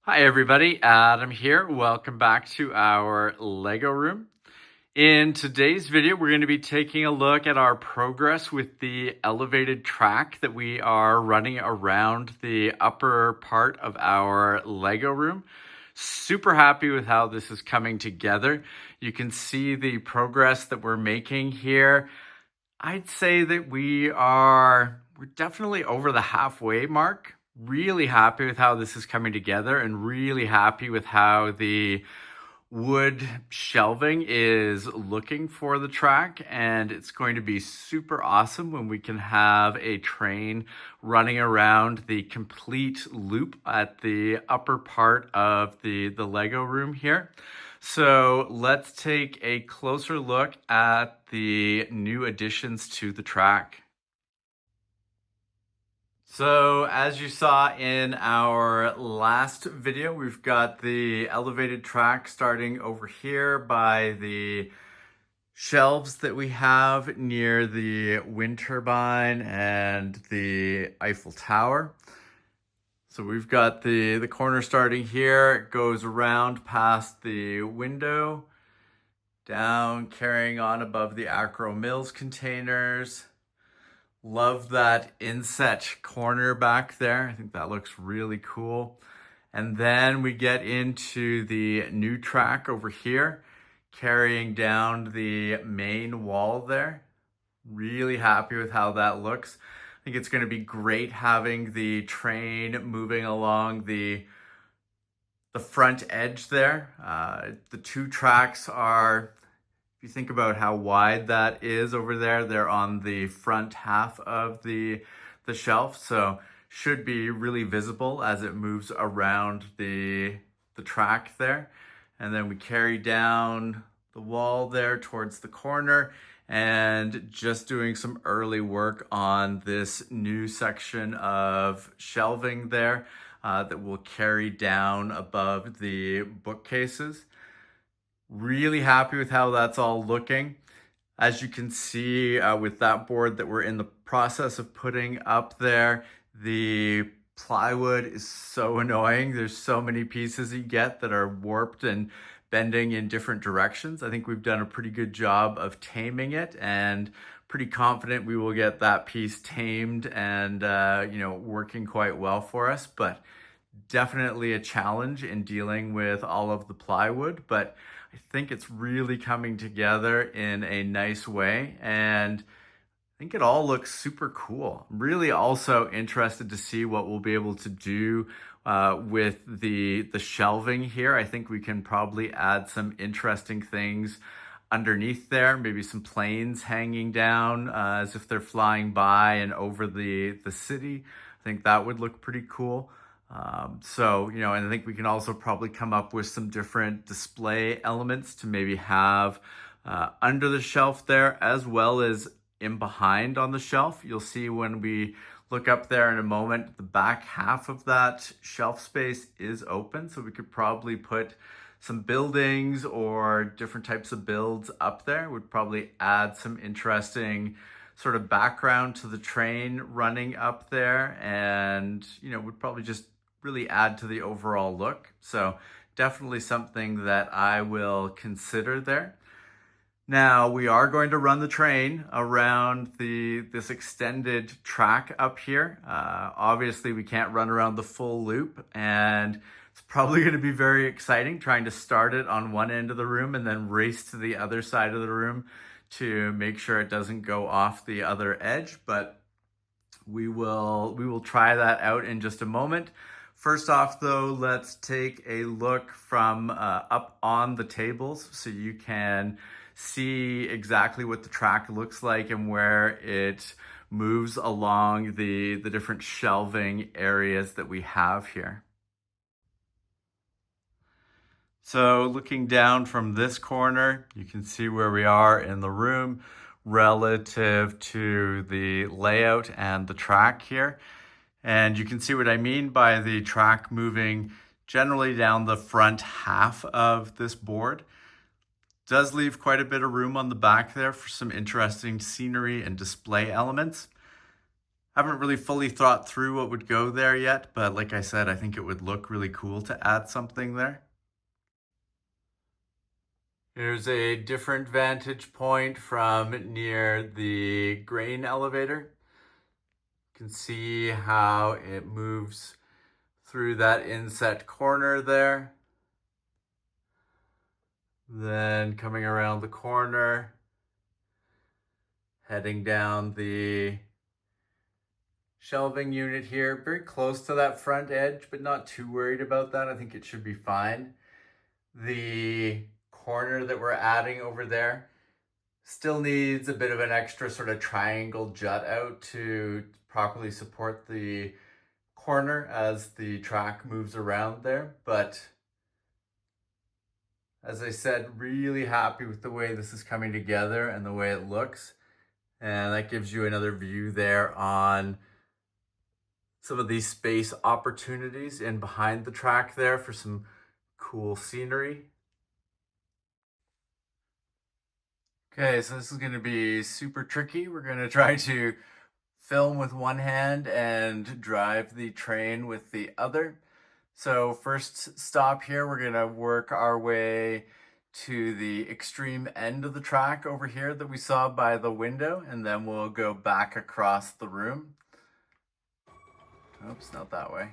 Hi everybody, Adam here. Welcome back to our Lego room. In today's video, we're going to be taking a look at our progress with the elevated track that we are running around the upper part of our Lego room. Super happy with how this is coming together. You can see the progress that we're making here. I'd say that we're definitely over the halfway mark. Really happy with how this is coming together and really happy with how the wood shelving is looking for the track, and it's going to be super awesome when we can have a train running around the complete loop at the upper part of the Lego room here. So let's take a closer look at the new additions to the track. So as you saw in our last video, we've got the elevated track starting over here by the shelves that we have near the wind turbine and the Eiffel Tower. So we've got the corner starting here. It goes around past the window, down, carrying on above the Acro Mills containers. Love that inset corner back there. I think that looks really cool. And then we get into the new track over here, carrying down the main wall there. Really happy with how that looks. I think it's going to be great having the train moving along the front edge there. The two tracks are, if you think about how wide that is over there, they're on the front half of the shelf, so should be really visible as it moves around the track there. And then we carry down the wall there towards the corner, and just doing some early work on this new section of shelving there that will carry down above the bookcases. Really happy with how that's all looking. As you can see with that board that we're in the process of putting up there, the plywood is so annoying. There's so many pieces you get that are warped and bending in different directions. I think we've done a pretty good job of taming it, and pretty confident we will get that piece tamed and working quite well for us. But definitely a challenge in dealing with all of the plywood, but I think it's really coming together in a nice way, and I think it all looks super cool. I'm really also interested to see what we'll be able to do with the shelving here. I think we can probably add some interesting things underneath there, maybe some planes hanging down as if they're flying by and over the city. I think that would look pretty cool. And I think we can also probably come up with some different display elements to maybe have under the shelf there, as well as in behind on the shelf. You'll see when we look up there in a moment, the back half of that shelf space is open. So we could probably put some buildings or different types of builds up there. Would probably add some interesting sort of background to the train running up there, and would probably just really add to the overall look. So definitely something that I will consider there. Now we are going to run the train around this extended track up here. Obviously we can't run around the full loop, and it's probably going to be very exciting trying to start it on one end of the room and then race to the other side of the room to make sure it doesn't go off the other edge. But we will try that out in just a moment. First off though, let's take a look from up on the tables so you can see exactly what the track looks like and where it moves along the different shelving areas that we have here. So looking down from this corner, you can see where we are in the room relative to the layout and the track here. And you can see what I mean by the track moving generally down the front half of this board. Does leave quite a bit of room on the back there for some interesting scenery and display elements. Haven't really fully thought through what would go there yet, but like I said, I think it would look really cool to add something there. Here's a different vantage point from near the grain elevator. You can see how it moves through that inset corner there. Then coming around the corner, heading down the shelving unit here, very close to that front edge, but not too worried about that. I think it should be fine. The corner that we're adding over there still needs a bit of an extra sort of triangle jut out to properly support the corner as the track moves around there. But as I said, really happy with the way this is coming together and the way it looks. And that gives you another view there on some of these space opportunities in behind the track there for some cool scenery. Okay, so this is going to be super tricky. We're going to try to film with one hand and drive the train with the other. So first stop here, we're going to work our way to the extreme end of the track over here that we saw by the window, and then we'll go back across the room. Oops, not that way.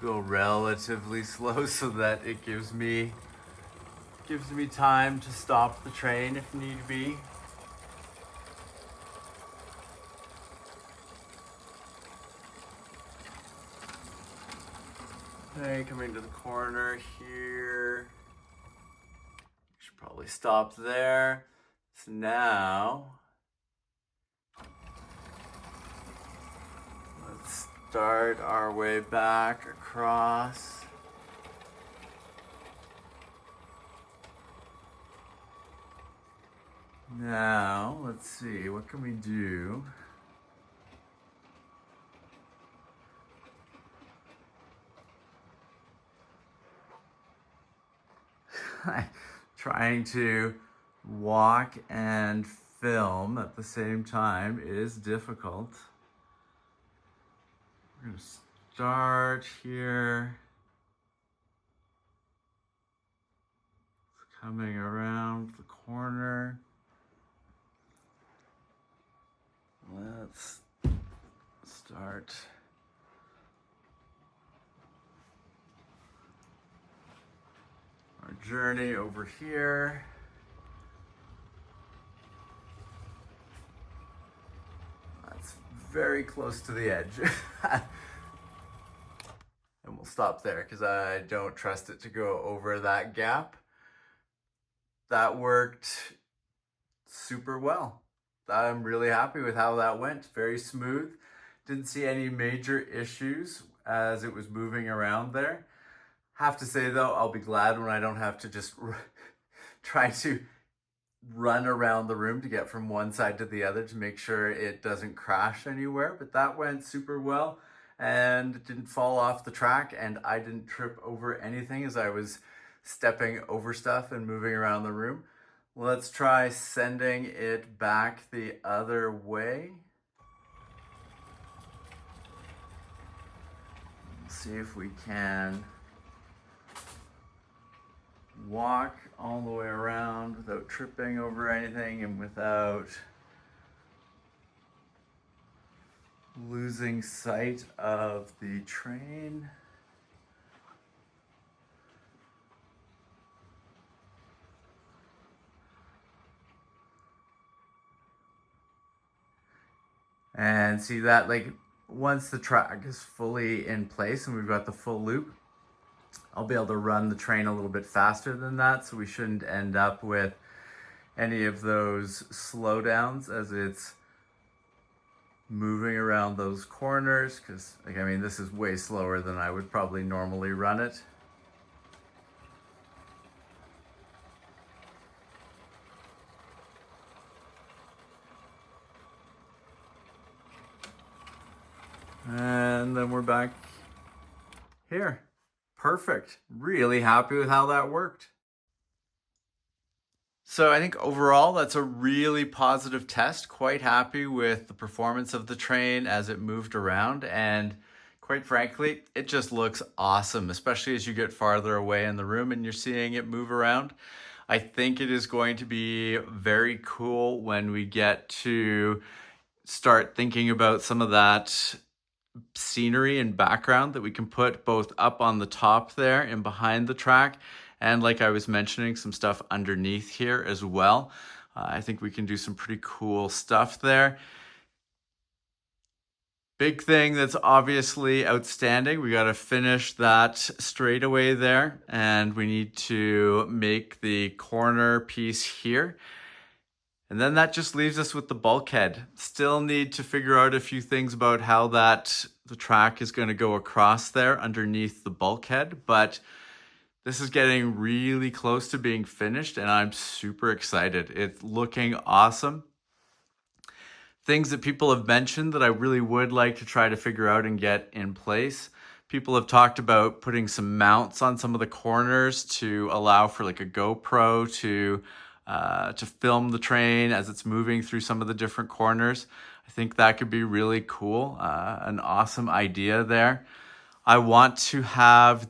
Go relatively slow so that it gives me time to stop the train if need be. Okay, coming to the corner here. Should probably stop there. So now let's start our way back across. Now, let's see, what can we do? Trying to walk and film at the same time is difficult. We're gonna start here. Coming around the corner. Let's start. Our journey over here. That's very close to the edge. And we'll stop there because I don't trust it to go over that gap. That worked super well. I'm really happy with how that went. Very smooth. Didn't see any major issues as it was moving around there. Have to say though, I'll be glad when I don't have to just try to run around the room to get from one side to the other to make sure it doesn't crash anywhere. But that went super well and it didn't fall off the track, and I didn't trip over anything as I was stepping over stuff and moving around the room. Let's try sending it back the other way. See if we can walk all the way around without tripping over anything and without losing sight of the train. And see that, like, once the track is fully in place and we've got the full loop, I'll be able to run the train a little bit faster than that, so we shouldn't end up with any of those slowdowns as it's moving around those corners, because, like, I mean, this is way slower than I would probably normally run it. And then we're back here. Perfect. Really happy with how that worked. So I think overall that's a really positive test. Quite happy with the performance of the train as it moved around, and quite frankly, it just looks awesome, especially as you get farther away in the room and you're seeing it move around. I think it is going to be very cool when we get to start thinking about some of that scenery and background that we can put both up on the top there and behind the track. And like I was mentioning, some stuff underneath here as well. I think we can do some pretty cool stuff there. Big thing that's obviously outstanding, we got to finish that straightaway there, and we need to make the corner piece here. And then that just leaves us with the bulkhead. Still need to figure out a few things about how the track is going to go across there underneath the bulkhead, but this is getting really close to being finished and I'm super excited. It's looking awesome. Things that people have mentioned that I really would like to try to figure out and get in place. People have talked about putting some mounts on some of the corners to allow for like a GoPro to film the train as it's moving through some of the different corners. I think that could be really cool, an awesome idea there. I want to have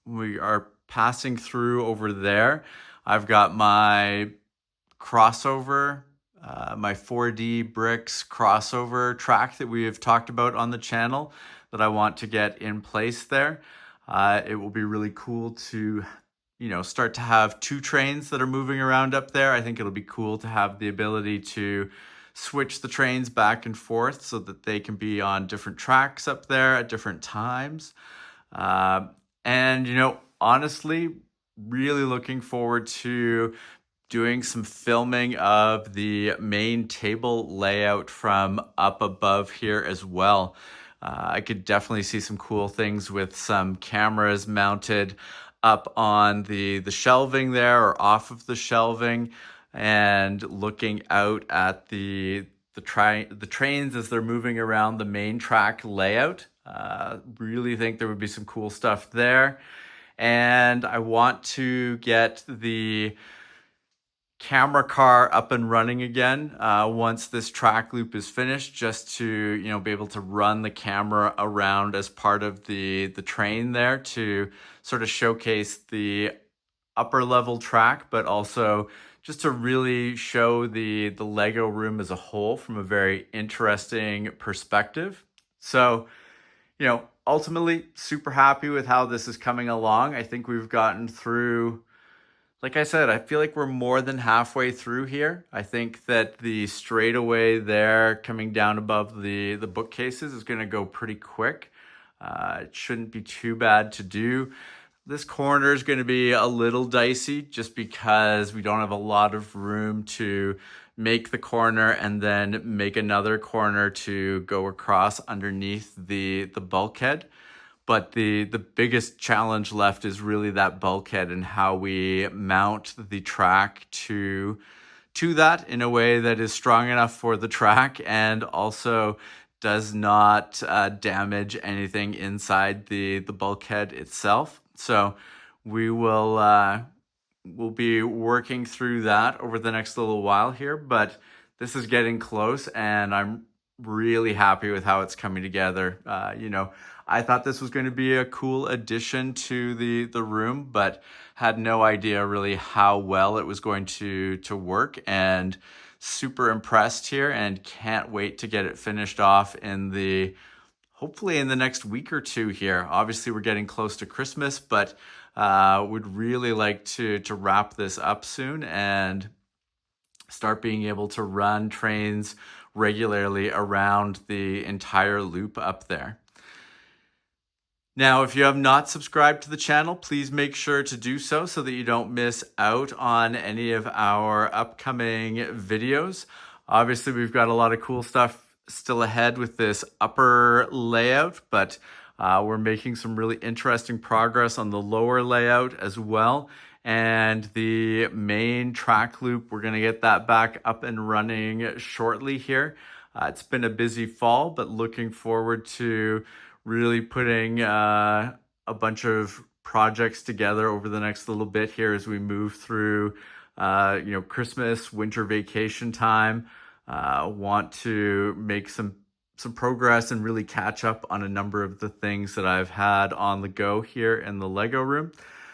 we are passing through over there. I've got my crossover, my 4D bricks crossover track that we have talked about on the channel that I want to get in place there. It will be really cool to start to have two trains that are moving around up there. I think it'll be cool to have the ability to switch the trains back and forth so that they can be on different tracks up there at different times. And honestly, really looking forward to doing some filming of the main table layout from up above here as well. I could definitely see some cool things with some cameras mounted up on the shelving there or off of the shelving, and looking out at the trains as they're moving around the main track layout. Really think there would be some cool stuff there. And I want to get the camera car up and running again once this track loop is finished, just to be able to run the camera around as part of the train there to sort of showcase the upper level track, but also just to really show the Lego room as a whole from a very interesting perspective. So ultimately super happy with how this is coming along. I think we've gotten through, like I said, I feel like we're more than halfway through here. I think that the straightaway there coming down above the bookcases is going to go pretty quick. It shouldn't be too bad to do. This corner is going to be a little dicey just because we don't have a lot of room to make the corner and then make another corner to go across underneath the bulkhead. But the biggest challenge left is really that bulkhead and how we mount the track to that in a way that is strong enough for the track and also does not damage anything inside the bulkhead itself. So we'll be working through that over the next little while here, but this is getting close and I'm really happy with how it's coming together. I thought this was going to be a cool addition to the room, but had no idea really how well it was going to work, and super impressed here and can't wait to get it finished off hopefully in the next week or two here. Obviously we're getting close to Christmas, but would really like to wrap this up soon and start being able to run trains regularly around the entire loop up there. Now, if you have not subscribed to the channel, please make sure to do so that you don't miss out on any of our upcoming videos. Obviously, we've got a lot of cool stuff still ahead with this upper layout, but we're making some really interesting progress on the lower layout as well. And the main track loop, we're going to get that back up and running shortly here. It's been a busy fall, but looking forward to really putting a bunch of projects together over the next little bit here as we move through, Christmas, winter vacation time. Want to make some progress and really catch up on a number of the things that I've had on the go here in the Lego room.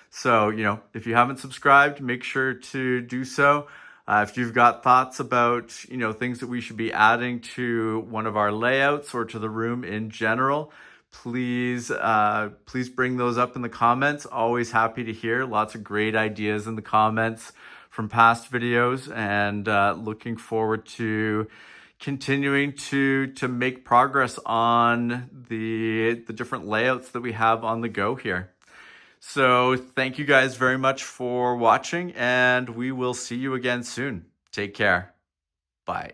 So, if you haven't subscribed, make sure to do so. If you've got thoughts about, things that we should be adding to one of our layouts or to the room in general, please bring those up in the comments. Always happy to hear lots of great ideas in the comments from past videos, and looking forward to continuing to make progress on the different layouts that we have on the go here. So thank you guys very much for watching, and we will see you again soon. Take care. Bye.